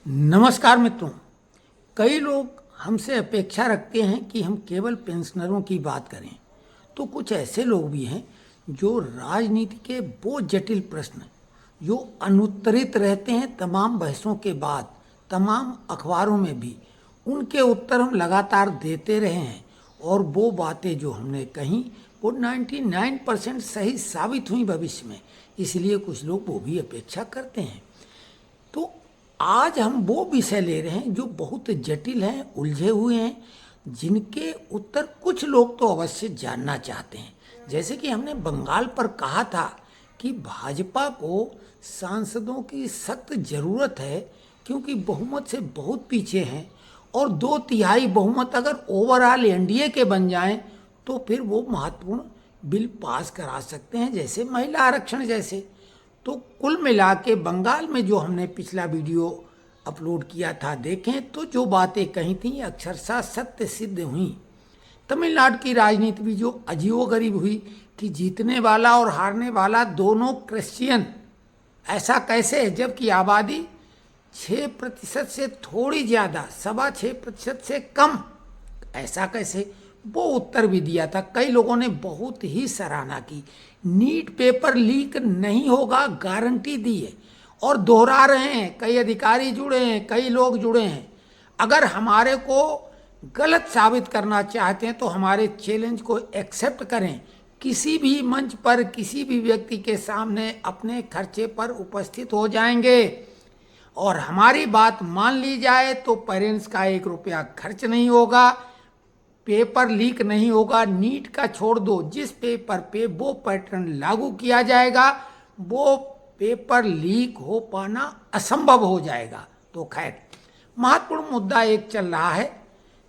नमस्कार मित्रों। कई लोग हमसे अपेक्षा रखते हैं कि हम केवल पेंशनरों की बात करें, तो कुछ ऐसे लोग भी हैं जो राजनीति के वो जटिल प्रश्न जो अनुत्तरित रहते हैं तमाम बहसों के बाद, तमाम अखबारों में भी उनके उत्तर हम लगातार देते रहे हैं। और वो बातें जो हमने कही वो 99% सही साबित हुई भविष्य में, इसलिए कुछ लोग वो भी अपेक्षा करते हैं। तो आज हम वो विषय ले रहे हैं जो बहुत जटिल हैं, उलझे हुए हैं, जिनके उत्तर कुछ लोग तो अवश्य जानना चाहते हैं। जैसे कि हमने बंगाल पर कहा था कि भाजपा को सांसदों की सख्त ज़रूरत है, क्योंकि बहुमत से बहुत पीछे हैं और 2/3 बहुमत अगर ओवरऑल एनडीए के बन जाएं तो फिर वो महत्वपूर्ण बिल पास करा सकते हैं, जैसे महिला आरक्षण जैसे। तो कुल मिला के बंगाल में जो हमने पिछला वीडियो अपलोड किया था देखें तो जो बातें कही थी अक्षरशः सत्य सिद्ध हुई। तमिलनाडु की राजनीति भी जो अजीबोगरीब हुई कि जीतने वाला और हारने वाला दोनों क्रिश्चियन, ऐसा कैसे, जबकि आबादी 6% से थोड़ी ज़्यादा, 6.25% से कम, ऐसा कैसे, वो उत्तर भी दिया था। कई लोगों ने बहुत ही सराहना की। नीट पेपर लीक नहीं होगा गारंटी दी है और दोहरा रहे हैं, कई अधिकारी जुड़े हैं, कई लोग जुड़े हैं। अगर हमारे को गलत साबित करना चाहते हैं तो हमारे चैलेंज को एक्सेप्ट करें, किसी भी मंच पर किसी भी व्यक्ति के सामने अपने खर्चे पर उपस्थित हो जाएंगे और हमारी बात मान ली जाए तो पेरेंट्स का 1 रुपया खर्च नहीं होगा, पेपर लीक नहीं होगा। नीट का छोड़ दो, जिस पेपर पे वो पैटर्न लागू किया जाएगा वो पेपर लीक हो पाना असंभव हो जाएगा। तो खैर, महत्वपूर्ण मुद्दा एक चल रहा है।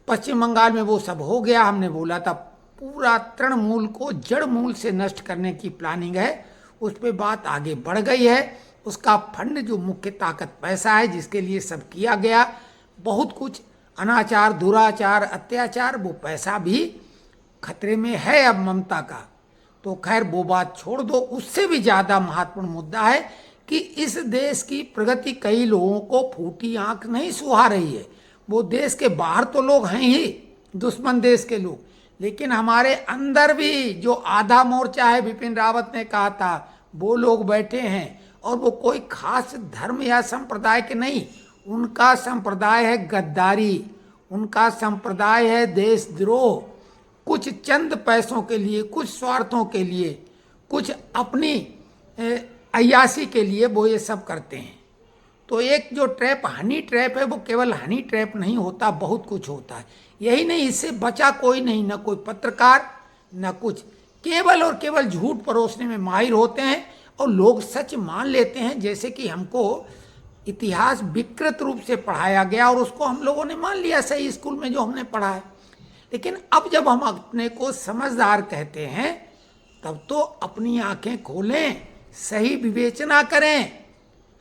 पश्चिम बंगाल में वो सब हो गया। हमने बोला था पूरा तृणमूल को जड़ मूल से नष्ट करने की प्लानिंग है, उस पर बात आगे बढ़ गई है। उसका फंड जो मुख्य ताकत पैसा है, जिसके लिए सब किया गया, बहुत कुछ अनाचार, दुराचार, अत्याचार, वो पैसा भी खतरे में है अब ममता का। तो खैर वो बात छोड़ दो। उससे भी ज़्यादा महत्वपूर्ण मुद्दा है कि इस देश की प्रगति कई लोगों को फूटी आंख नहीं सुहा रही है। वो देश के बाहर तो लोग हैं ही, दुश्मन देश के लोग, लेकिन हमारे अंदर भी जो आधा मोर्चा है, विपिन रावत ने कहा था, वो लोग बैठे हैं और वो कोई खास धर्म या संप्रदाय के नहीं। उनका संप्रदाय है गद्दारी, उनका संप्रदाय है देशद्रोह। कुछ चंद पैसों के लिए, कुछ स्वार्थों के लिए, कुछ अपनी अय्यासी के लिए वो ये सब करते हैं। तो एक जो ट्रैप, हनी ट्रैप है, वो केवल हनी ट्रैप नहीं होता, बहुत कुछ होता है। यही नहीं, इससे बचा कोई नहीं, न कोई पत्रकार न कुछ, केवल और केवल झूठ परोसने में माहिर होते हैं और लोग सच मान लेते हैं। जैसे कि हमको इतिहास विकृत रूप से पढ़ाया गया और उसको हम लोगों ने मान लिया सही स्कूल में जो हमने पढ़ा है। लेकिन अब जब हम अपने को समझदार कहते हैं तब तो अपनी आंखें खोलें, सही विवेचना करें।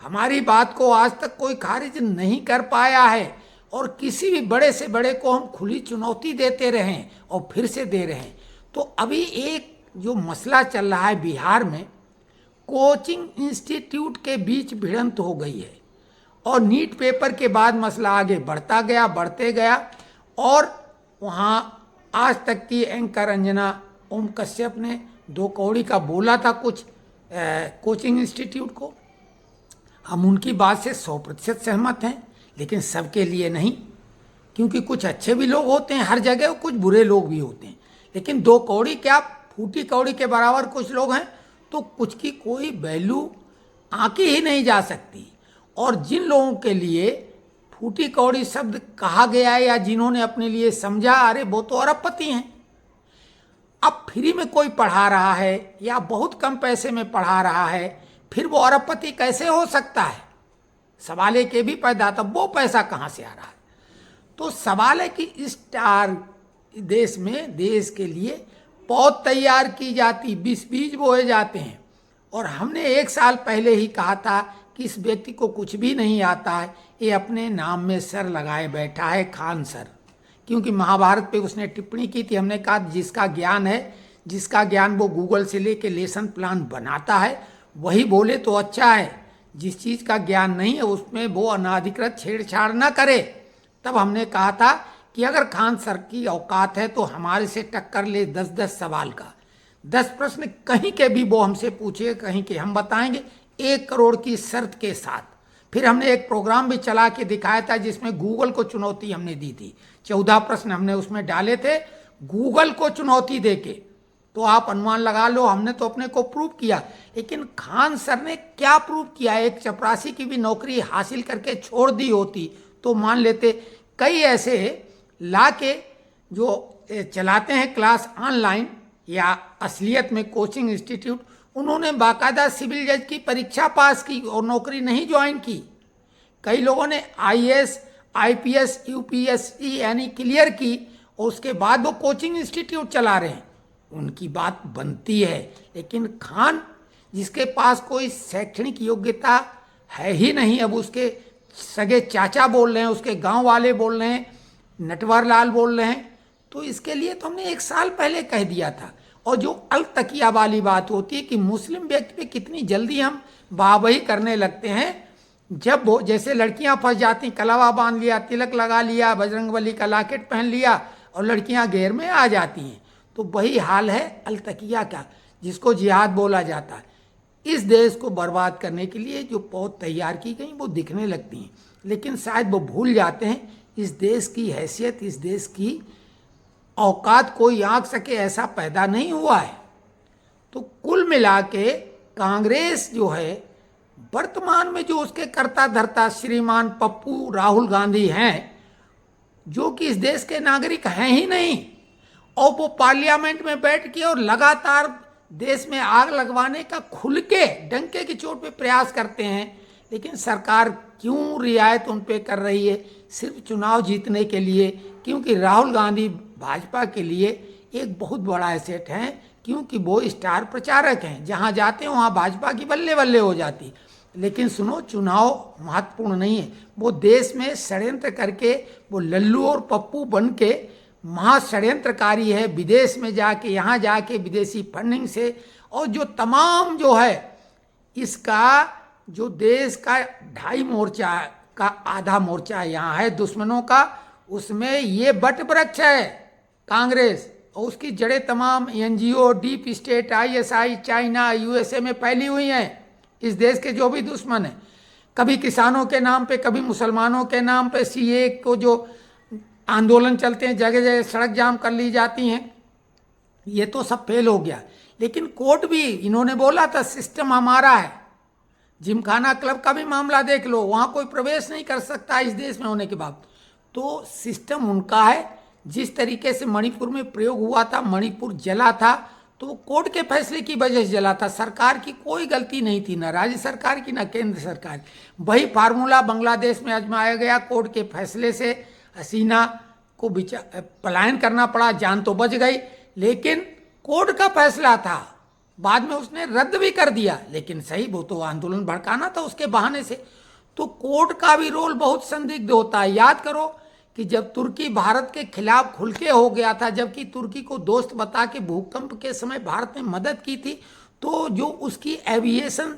हमारी बात को आज तक कोई खारिज नहीं कर पाया है और किसी भी बड़े से बड़े को हम खुली चुनौती देते रहें और फिर से दे रहे हैं। तो अभी एक जो मसला चल रहा है बिहार में, कोचिंग इंस्टीट्यूट के बीच भिड़ंत हो गई है और नीट पेपर के बाद मसला आगे बढ़ता गया, बढ़ते गया और वहाँ आज तक की एंकर अंजना ओम कश्यप ने 2 कौड़ी का बोला था कुछ कोचिंग इंस्टीट्यूट को। हम उनकी बात से 100% सहमत हैं, लेकिन सबके लिए नहीं, क्योंकि कुछ अच्छे भी लोग होते हैं हर जगह और कुछ बुरे लोग भी होते हैं। लेकिन 2 कौड़ी क्या, फूटी कौड़ी के बराबर कुछ लोग हैं, तो कुछ की कोई वैल्यू आंकी ही नहीं जा सकती। और जिन लोगों के लिए फूटी कौड़ी शब्द कहा गया है या जिन्होंने अपने लिए समझा, अरे वो तो अरबपति हैं। अब फ्री में कोई पढ़ा रहा है या बहुत कम पैसे में पढ़ा रहा है, फिर वो अरबपति कैसे हो सकता है? सवाल है कि भी पैदा, तब वो पैसा कहाँ से आ रहा है? तो सवाल है कि इस देश में देश के लिए पौध तैयार की जाती, बीज बोए जाते हैं। और हमने 1 साल पहले ही कहा था कि इस व्यक्ति को कुछ भी नहीं आता है, ये अपने नाम में सर लगाए बैठा है, खान सर। क्योंकि महाभारत पे उसने टिप्पणी की थी, हमने कहा जिसका ज्ञान है, जिसका ज्ञान वो गूगल से लेके लेसन प्लान बनाता है, वही बोले तो अच्छा है। जिस चीज़ का ज्ञान नहीं है उसमें वो अनाधिकृत छेड़छाड़ ना करे। तब हमने कहा था कि अगर खान सर की औकात है तो हमारे से टक्कर ले 10-10 सवाल का, 10 प्रश्न कहीं के भी वो हमसे पूछे, कहीं के हम बताएंगे 1 करोड़ की शर्त के साथ। फिर हमने एक प्रोग्राम भी चला के दिखाया था जिसमें गूगल को चुनौती हमने दी थी। 14 प्रश्न हमने उसमें डाले थे गूगल को चुनौती देके। तो आप अनुमान लगा लो, हमने तो अपने को प्रूव किया। लेकिन खान सर ने क्या प्रूव किया? एक चपरासी की भी नौकरी हासिल करके छोड़ दी होती तो मान लेते। कई ऐसे ला के जो चलाते हैं क्लास ऑनलाइन या असलियत में कोचिंग इंस्टीट्यूट, उन्होंने बाकायदा सिविल जज की परीक्षा पास की और नौकरी नहीं ज्वाइन की। कई लोगों ने आईएएस, आईपीएस, यूपीएससी यानी क्लियर की और उसके बाद वो कोचिंग इंस्टीट्यूट चला रहे हैं। उनकी बात बनती है। लेकिन खान, जिसके पास कोई शैक्षणिक योग्यता है ही नहीं, अब उसके सगे चाचा बोल रहे हैं, उसके गांव वाले बोल रहे हैं, नटवर लाल बोल रहे हैं, तो इसके लिए तो हमने 1 साल पहले कह दिया था। और जो अल तकिया वाली बात होती है कि मुस्लिम व्यक्ति पे कितनी जल्दी हम वाहवाही करने लगते हैं, जब वो जैसे लड़कियां फंस जाती, कलावा बांध लिया, तिलक लगा लिया, बजरंगबली का लॉकेट पहन लिया और लड़कियां घेर में आ जाती हैं, तो वही हाल है अल तकिया का, जिसको जिहाद बोला जाता है। इस देश को बर्बाद करने के लिए जो पौध तैयार की गई वो दिखने लगती हैं, लेकिन शायद वो भूल जाते हैं इस देश की हैसियत, इस देश की औकात कोई आंक सके ऐसा पैदा नहीं हुआ है। तो कुल मिला के कांग्रेस जो है वर्तमान में जो उसके कर्ता धर्ता श्रीमान पप्पू राहुल गांधी हैं, जो कि इस देश के नागरिक हैं ही नहीं, और वो पार्लियामेंट में बैठ के और लगातार देश में आग लगवाने का खुल के डंके की चोट पे प्रयास करते हैं। लेकिन सरकार क्यों रियायत उन पे कर रही है? सिर्फ चुनाव जीतने के लिए। क्योंकि राहुल गांधी भाजपा के लिए एक बहुत बड़ा एसेट है, क्योंकि वो स्टार प्रचारक हैं। जहां जाते हैं वहां भाजपा की बल्ले बल्ले हो जाती। लेकिन सुनो, चुनाव महत्वपूर्ण नहीं है, वो देश में षड्यंत्र करके वो लल्लू और पप्पू बन के महाषड्यंत्रकारी है, विदेश में जाके, यहाँ जाके विदेशी फंडिंग से, और जो तमाम जो है इसका जो देश का 2.5 मोर्चा का आधा मोर्चा यहाँ है दुश्मनों का, उसमें ये बट वृक्ष है कांग्रेस, और उसकी जड़ें तमाम NGO, deep state, ISI, China, USA में फैली हुई हैं। इस देश के जो भी दुश्मन हैं, कभी किसानों के नाम पे, कभी मुसलमानों के नाम पे सीए को जो आंदोलन चलते हैं, जगह जगह सड़क जाम कर ली जाती हैं, ये तो सब फेल हो गया। लेकिन कोर्ट भी, इन्होंने बोला था सिस्टम हमारा है। जिमखाना क्लब का भी मामला देख लो, वहाँ कोई प्रवेश नहीं कर सकता इस देश में होने के बाद। तो सिस्टम उनका है। जिस तरीके से मणिपुर में प्रयोग हुआ था, मणिपुर जला था, तो वो कोर्ट के फैसले की वजह से जला था। सरकार की कोई गलती नहीं थी, न राज्य सरकार की न केंद्र सरकार की। वही फार्मूला बांग्लादेश में आजमाया गया, कोर्ट के फैसले से हसीना को पलायन करना पड़ा, जान तो बच गई, लेकिन कोर्ट का फैसला था। बाद में उसने रद्द भी कर दिया, लेकिन सही, वो तो आंदोलन भड़काना था उसके बहाने से। तो कोर्ट का भी रोल बहुत संदिग्ध होता है। याद करो कि जब तुर्की भारत के खिलाफ खुल के हो गया था, जबकि तुर्की को दोस्त बता के भूकंप के समय भारत ने मदद की थी, तो जो उसकी एविएशन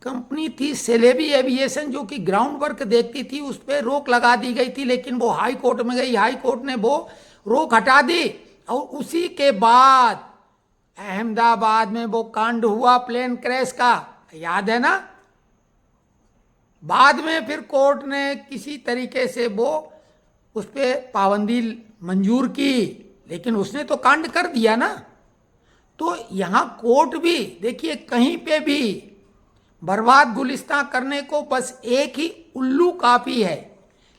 कंपनी थी सेलेबी एविएशन, जो कि ग्राउंड वर्क देखती थी, उस पर रोक लगा दी गई थी। लेकिन वो हाई कोर्ट में गई, हाई कोर्ट ने वो रोक हटा दी, और उसी के बाद अहमदाबाद में वो कांड हुआ प्लेन क्रैश का, याद है ना। बाद में फिर कोर्ट ने किसी तरीके से वो उस पर पाबंदी मंजूर की, लेकिन उसने तो कांड कर दिया ना। तो यहाँ कोर्ट भी देखिए, कहीं पे भी बर्बाद गुलिस्तान करने को बस एक ही उल्लू काफ़ी है।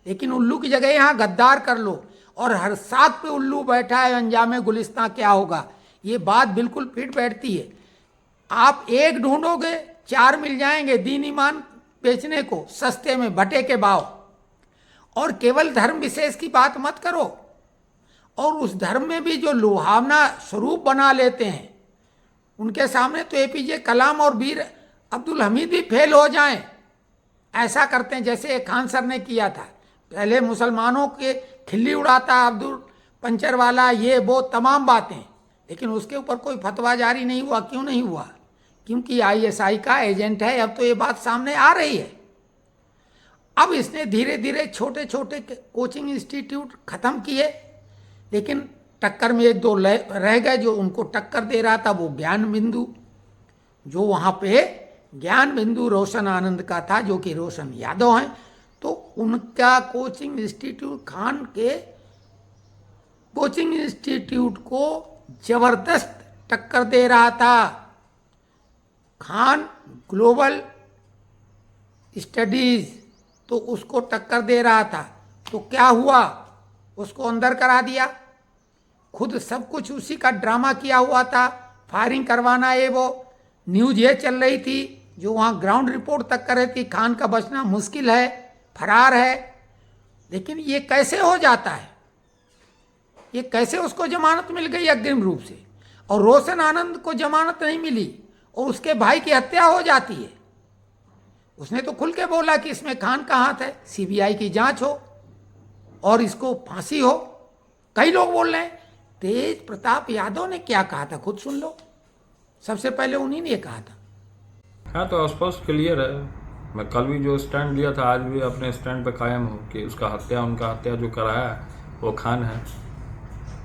लेकिन उल्लू की जगह यहाँ गद्दार कर लो, और हर साथ पे उल्लू बैठा है, अंजामे गुलिस्तान क्या होगा, ये बात बिल्कुल फिट बैठती है। आप एक ढूंढोगे 4 मिल जाएंगे दीन ईमान बेचने को सस्ते में, भटे के भाव। और केवल धर्म विशेष की बात मत करो, और उस धर्म में भी जो लुभावना स्वरूप बना लेते हैं, उनके सामने तो एपीजे कलाम और वीर अब्दुल हमीद भी फेल हो जाएं, ऐसा करते हैं जैसे खान सर ने किया था। पहले मुसलमानों के खिल्ली उड़ाता, अब्दुल पंचर वाला, ये वो तमाम बातें, लेकिन उसके ऊपर कोई फतवा जारी नहीं हुआ। क्यों नहीं हुआ? क्योंकि आईएसआई का एजेंट है। अब तो ये बात सामने आ रही है। अब इसने धीरे धीरे छोटे छोटे कोचिंग इंस्टीट्यूट खत्म किए, लेकिन टक्कर में एक दो रह गए जो उनको टक्कर दे रहा था, वो ज्ञान बिंदु, जो वहाँ पे ज्ञान बिंदु रोशन आनंद का था, जो कि रोशन यादव हैं। तो उनका कोचिंग इंस्टीट्यूट, खान के कोचिंग इंस्टीट्यूट को जबरदस्त टक्कर दे रहा था। खान ग्लोबल स्टडीज तो उसको टक्कर दे रहा था। तो क्या हुआ, उसको अंदर करा दिया। खुद सब कुछ उसी का ड्रामा किया हुआ था, फायरिंग करवाना, ये वो न्यूज ये चल रही थी, जो वहाँ ग्राउंड रिपोर्ट तक कर रही थी, खान का बचना मुश्किल है, फरार है। लेकिन ये कैसे हो जाता है, ये कैसे उसको जमानत मिल गई अग्रिम रूप से, और रोशन आनंद को जमानत नहीं मिली और उसके भाई की हत्या हो जाती है। उसने तो खुल के बोला कि इसमें खान का हाथ है, सीबीआई की जांच हो और इसको फांसी हो। कई लोग बोल रहे हैं। तेज प्रताप यादव ने क्या कहा था, खुद सुन लो। सबसे पहले उन्हीं ने कहा था। हाँ, तो स्पष्ट क्लियर है। मैं कल भी जो स्टैंड लिया था, आज भी अपने स्टैंड पे कायम हूँ कि उसका हत्या, उनका हत्या जो कराया है वो खान है।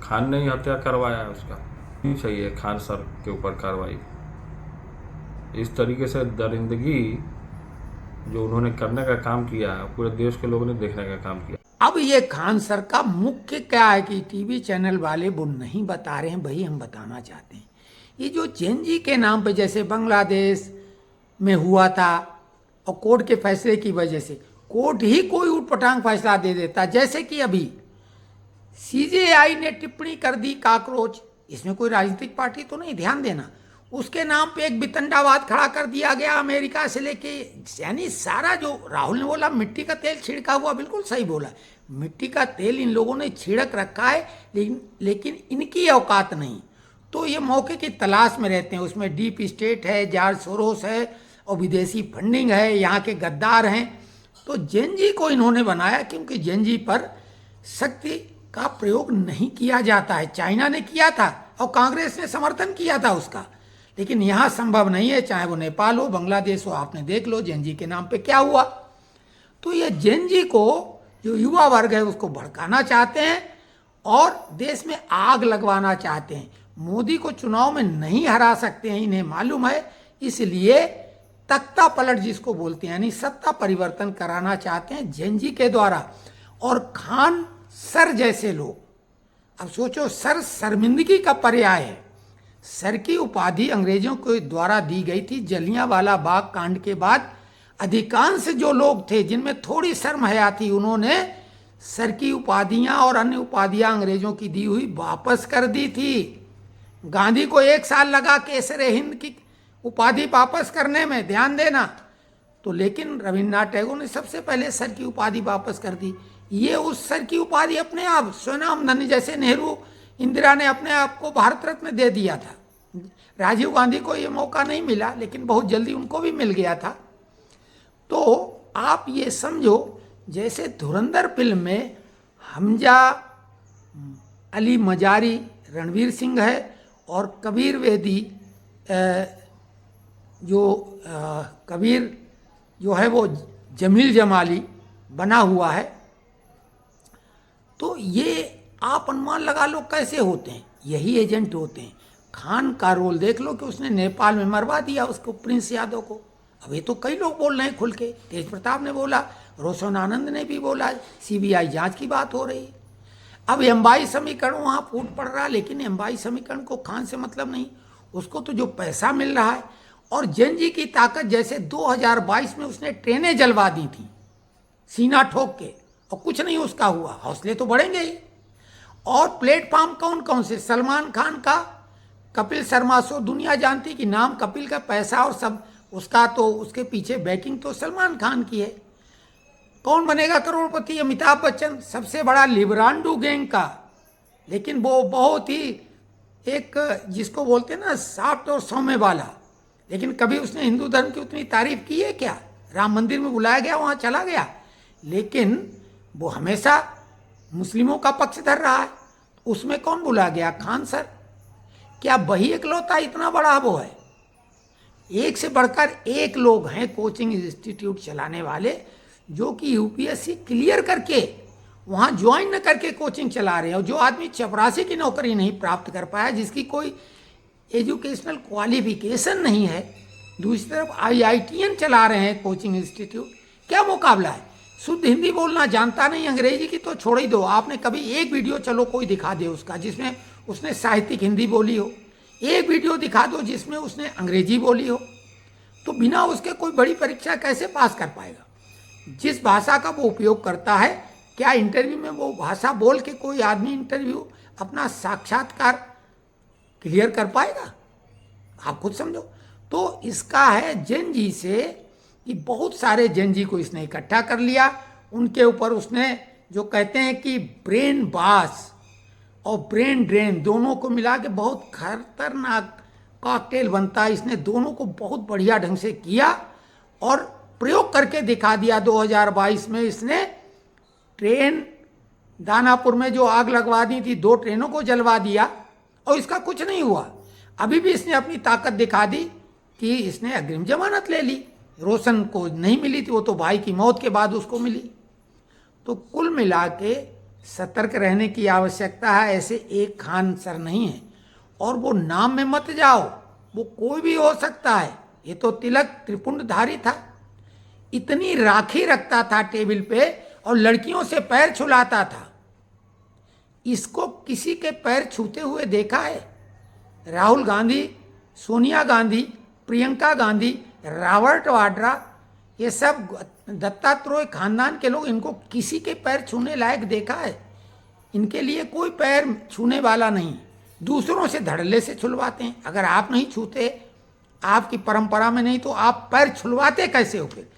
खान ने ही हत्या करवाया है उसका। नहीं चाहिए खान सर के ऊपर कार्रवाई। इस तरीके से दरिंदगी जो उन्होंने करने का काम किया है, पूरे देश के लोगों ने देखने का काम किया। अब ये खान सर का मुख्य क्या है कि टीवी चैनल वाले वो नहीं बता रहे हैं, वही हम बताना चाहते हैं। ये जो जेनजी के नाम पे जैसे बांग्लादेश में हुआ था, और कोर्ट के फैसले की वजह से कोर्ट ही कोई उटपटांग फैसला दे देता, जैसे कि अभी सीजेआई ने टिप्पणी कर दी काकरोच, इसमें कोई राजनीतिक पार्टी तो नहीं, ध्यान देना, उसके नाम पे एक वितंडावाद खड़ा कर दिया गया अमेरिका से लेके। यानी सारा जो राहुल ने बोला मिट्टी का तेल छिड़का हुआ, बिल्कुल सही बोला, मिट्टी का तेल इन लोगों ने छिड़क रखा है, लेकिन इनकी औकात नहीं। तो ये मौके की तलाश में रहते हैं। उसमें डीप स्टेट है, जॉर्ज सोरोस है, और विदेशी फंडिंग है, यहाँ के गद्दार हैं। तो जेनजी को इन्होंने बनाया क्योंकि जेनजी पर शक्ति का प्रयोग नहीं किया जाता है। चाइना ने किया था और कांग्रेस ने समर्थन किया था उसका, लेकिन यहाँ संभव नहीं है, चाहे वो नेपाल हो, बांग्लादेश हो। आपने देख लो जेनजी के नाम पे क्या हुआ। तो ये जेनजी को जो युवा वर्ग है उसको भड़काना चाहते हैं और देश में आग लगवाना चाहते हैं। मोदी को चुनाव में नहीं हरा सकते हैं, इन्हें मालूम है, इसलिए तख्ता पलट जिसको बोलते हैं, यानी सत्ता परिवर्तन कराना चाहते हैं जेनजी के द्वारा। और खान सर जैसे लोग, अब सोचो, सर शर्मिंदगी का पर्याय है। सर की उपाधि अंग्रेजों के द्वारा दी गई थी। जलियांवाला बाग कांड के बाद अधिकांश जो लोग थे जिनमें थोड़ी शर्म हया थी, उन्होंने सर की उपाधियां और अन्य उपाधियां अंग्रेजों की दी हुई वापस कर दी थी। गांधी को 1 साल लगा केसरे हिंद की उपाधि वापस करने में, ध्यान देना। तो लेकिन रविन्द्रनाथ टैगोर ने सबसे पहले सर की उपाधि वापस कर दी। ये उस सर की उपाधि अपने आप, सोनाम धनी जैसे नेहरू, इंदिरा ने अपने आप को भारत रत्न दे दिया था। राजीव गांधी को ये मौका नहीं मिला, लेकिन बहुत जल्दी उनको भी मिल गया था। तो आप ये समझो, जैसे धुरंधर फिल्म में हमजा, अली मजारी रणवीर सिंह है, और कबीर वेदी कबीर जो है वो जमील जमाली बना हुआ है। तो ये आप अनुमान लगा लो कैसे होते हैं, यही एजेंट होते हैं। खान का रोल देख लो कि उसने नेपाल में मरवा दिया उसको, प्रिंस यादव को। अब ये तो कई लोग बोल रहे हैं खुल के, तेज प्रताप ने बोला, रोशन आनंद ने भी बोला, सीबीआई जांच की बात हो रही है। अब एम्बाई समीकरण वहाँ फूट पड़ रहा है, लेकिन एम्बाई समीकरण को खान से मतलब नहीं, उसको तो जो पैसा मिल रहा है। और जेनजी की ताकत, जैसे 2022 में उसने ट्रेनें जलवा दी थी सीना ठोक के, और कुछ नहीं उसका हुआ, हौसले तो बढ़ेंगे ही। और प्लेटफॉर्म कौन कौन से, सलमान खान का कपिल शर्मा शो, दुनिया जानती कि नाम कपिल का, पैसा और सब उसका, तो उसके पीछे बैकिंग तो सलमान खान की है। कौन बनेगा करोड़पति, अमिताभ बच्चन, सबसे बड़ा लिब्रांडू गैंग का। लेकिन वो बहुत ही एक जिसको बोलते हैं ना सॉफ्ट और सौम्य वाला, लेकिन कभी उसने हिंदू धर्म की उतनी तारीफ की है क्या? राम मंदिर में बुलाया गया, वहाँ चला गया, लेकिन वो हमेशा मुस्लिमों का पक्ष धर रहा है। उसमें कौन बुला गया? खान सर। क्या वही इकलौता इतना बड़ा वो है? एक से बढ़कर एक लोग हैं कोचिंग इंस्टीट्यूट चलाने वाले, जो कि यूपीएससी क्लियर करके वहाँ ज्वाइन न करके कोचिंग चला रहे हैं। और जो आदमी चपरासी की नौकरी नहीं प्राप्त कर पाया, जिसकी कोई एजुकेशनल क्वालिफिकेशन नहीं है, दूसरी तरफ आईआईटीएन चला रहे हैं कोचिंग इंस्टीट्यूट, क्या मुकाबला है। शुद्ध हिंदी बोलना जानता नहीं, अंग्रेजी की तो छोड़ ही दो। आपने कभी एक वीडियो चलो कोई दिखा दे उसका जिसमें उसने साहित्यिक हिंदी बोली हो, एक वीडियो दिखा दो जिसमें उसने अंग्रेजी बोली हो, तो बिना उसके कोई बड़ी परीक्षा कैसे पास कर पाएगा। जिस भाषा का वो उपयोग करता है, क्या इंटरव्यू में वो भाषा बोल के कोई आदमी इंटरव्यू अपना साक्षात्कार क्लियर कर पाएगा? आप खुद समझो। तो इसका है जेन जी से कि बहुत सारे जेन जी को इसने इकट्ठा कर लिया, उनके ऊपर उसने जो कहते हैं कि ब्रेन वाश और ब्रेन ड्रेन दोनों को मिला के बहुत खतरनाक कॉकटेल बनता है। इसने दोनों को बहुत बढ़िया ढंग से किया और प्रयोग करके दिखा दिया। 2022 में इसने ट्रेन दानापुर में जो आग लगवा दी थी, 2 ट्रेनों को जलवा दिया और इसका कुछ नहीं हुआ। अभी भी इसने अपनी ताकत दिखा दी कि इसने अग्रिम जमानत ले ली। रोशन को नहीं मिली थी, वो तो भाई की मौत के बाद उसको मिली। तो कुल मिला के सतर्क रहने की आवश्यकता है। ऐसे एक खान सर नहीं है, और वो नाम में मत जाओ, वो कोई भी हो सकता है। ये तो तिलक त्रिपुंडधारी था, इतनी राखी रखता था टेबल पे और लड़कियों से पैर छुलाता था। इसको किसी के पैर छूते हुए देखा है? राहुल गांधी, सोनिया गांधी, प्रियंका गांधी, रॉबर्ट वाड्रा, ये सब दत्तात्रेय खानदान के लोग, इनको किसी के पैर छूने लायक देखा है? इनके लिए कोई पैर छूने वाला नहीं। दूसरों से धड़ल्ले से छुलवाते हैं। अगर आप नहीं छूते, आपकी परंपरा में नहीं, तो आप पैर छुलवाते कैसे हो फिर?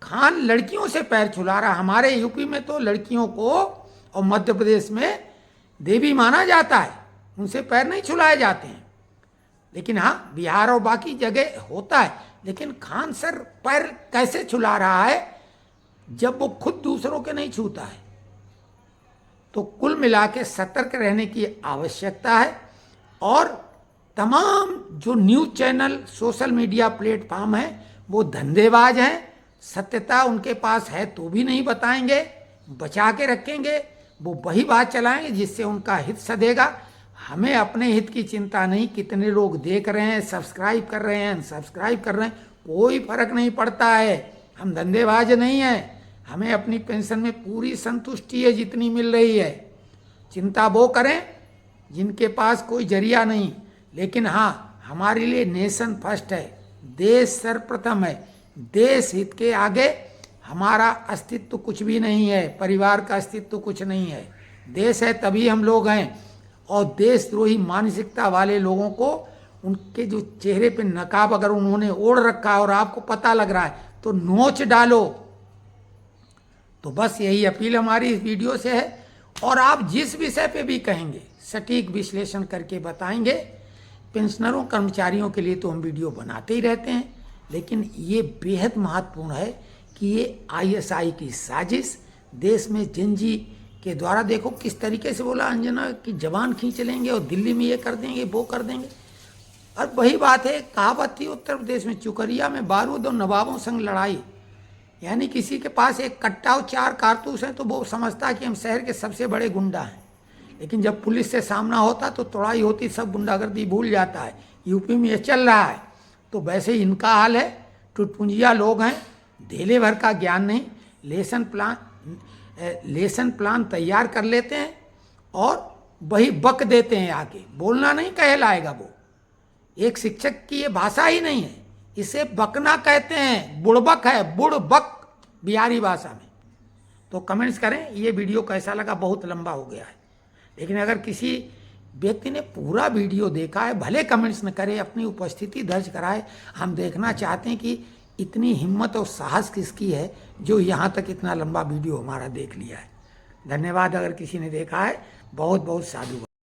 खान लड़कियों से पैर छुला रहा। हमारे यूपी में तो लड़कियों को और मध्य प्रदेश में देवी माना जाता है, उनसे पैर नहीं छुलाए जाते हैं। लेकिन हाँ, बिहार और बाकी जगह होता है। लेकिन खान सर पैर कैसे छुला रहा है जब वो खुद दूसरों के नहीं छूता है? तो कुल मिला के सतर्क रहने की आवश्यकता है। और तमाम जो news channel, social media platform हैं, वो धंधेबाज हैं। सत्यता उनके पास है तो भी नहीं बताएंगे, बचा के रखेंगे। वो वही बात चलाएंगे जिससे उनका हित सधेगा। हमें अपने हित की चिंता नहीं, कितने लोग देख रहे हैं, सब्सक्राइब कर रहे हैं, अनसब्सक्राइब कर रहे हैं, कोई फर्क नहीं पड़ता है। हम धंधेबाज नहीं हैं। हमें अपनी पेंशन में पूरी संतुष्टि है जितनी मिल रही है। चिंता वो करें जिनके पास कोई जरिया नहीं। लेकिन हाँ, हमारे लिए नेशन फर्स्ट है, देश सर्वप्रथम है। देश हित के आगे हमारा अस्तित्व कुछ भी नहीं है, परिवार का अस्तित्व कुछ नहीं है। देश है तभी हम लोग हैं। और देशद्रोही मानसिकता वाले लोगों को, उनके जो चेहरे पे नकाब अगर उन्होंने ओढ़ रखा है और आपको पता लग रहा है, तो नोच डालो। तो बस यही अपील हमारी इस वीडियो से है। और आप जिस विषय पे भी कहेंगे, सटीक विश्लेषण करके बताएंगे। पेंशनरों, कर्मचारियों के लिए तो हम वीडियो बनाते ही रहते हैं, लेकिन ये बेहद महत्वपूर्ण है कि ये आईएसआई की साजिश देश में जेनजी के द्वारा, देखो किस तरीके से बोला अंजना की जबान खींच लेंगे और दिल्ली में ये कर देंगे, वो कर देंगे। और वही बात है, कहावत थी उत्तर प्रदेश में, चुकरिया में बारूद और नवाबों संग लड़ाई। यानी किसी के पास एक कट्टा और 4 कारतूस हैं तो वो समझता है कि हम शहर के सबसे बड़े गुंडा हैं। लेकिन जब पुलिस से सामना होता तो तोड़ाई होती, सब गुंडागर्दी भूल जाता है। यूपी में ये चल रहा है। तो वैसे ही इनका हाल है। टुटपुंजिया लोग हैं, धेले भर का ज्ञान नहीं। लेसन प्लान तैयार कर लेते हैं और वही बक देते हैं आके। बोलना नहीं कहलाएगा वो। एक शिक्षक की ये भाषा ही नहीं है, इसे बकना कहते हैं। बुड़बक है, बुड़बक बिहारी भाषा में। तो कमेंट्स करें ये वीडियो कैसा लगा। बहुत लंबा हो गया है, लेकिन अगर किसी व्यक्ति ने पूरा वीडियो देखा है, भले कमेंट्स न करे, अपनी उपस्थिति दर्ज कराए। हम देखना चाहते हैं कि इतनी हिम्मत और साहस किसकी है जो यहाँ तक इतना लंबा वीडियो हमारा देख लिया है। धन्यवाद अगर किसी ने देखा है। बहुत बहुत साधुवाद।